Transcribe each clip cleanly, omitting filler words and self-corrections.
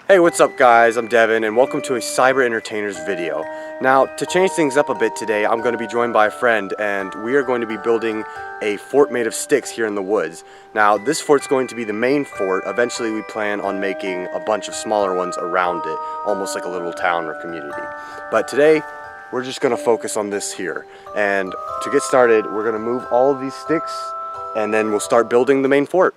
Hey, what's up guys? I'm Devin and welcome to a Cyber Entertainers video. Now, to change things up a bit today, I'm going to be joined by a friend and we are going to be building a fort made of sticks here in the woods. Now, this fort's going to be the main fort. Eventually we plan on making a bunch of smaller ones around it, almost like a little town or community. But today, we're just going to focus on this here. And to get started, we're going to move all of these sticks and then we'll start building the main fort.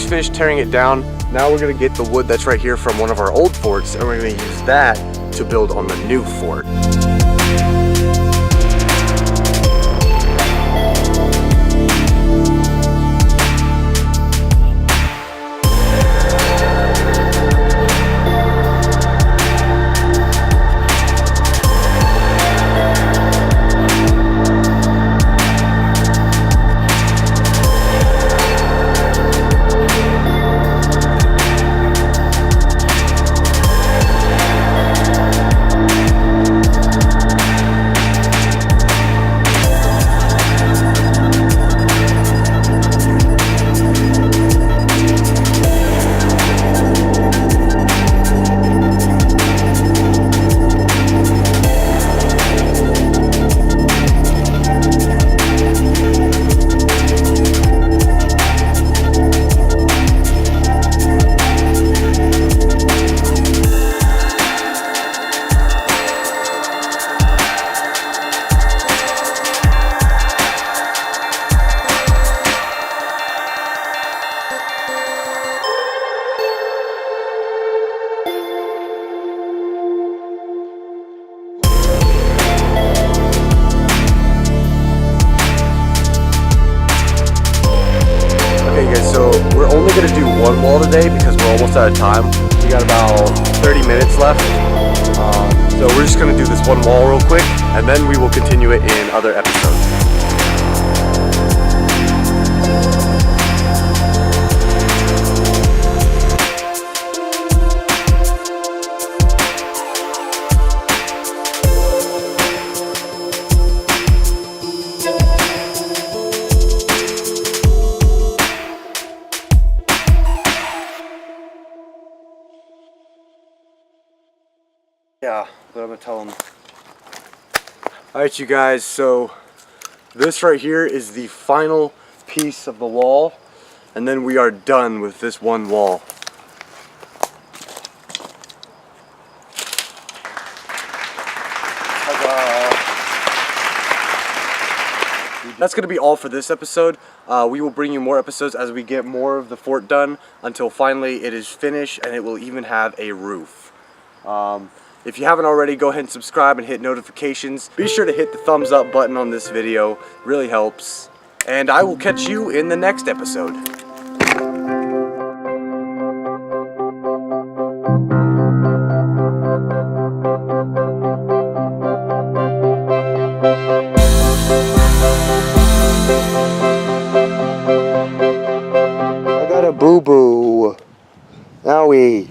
Finished tearing it down. Now we're going to get the wood that's right here from one of our old forts and we're going to use that to build on the new fort. So we're only going to do one wall today because we're almost out of time. We got about 30 minutes left. So we're just going to do this one wall real quick and then we will continue it in other episodes. Yeah, but I'm gonna tell them. Alright you guys, so this right here is the final piece of the wall and then we are done with this one wall. That's going to be all for this episode. We will bring you more episodes as we get more of the fort done until finally it is finished and it will even have a roof. If you haven't already, go ahead and subscribe and hit notifications. Be sure to hit the thumbs up button on this video. It really helps. And I will catch you in the next episode. I got a boo-boo. Owie.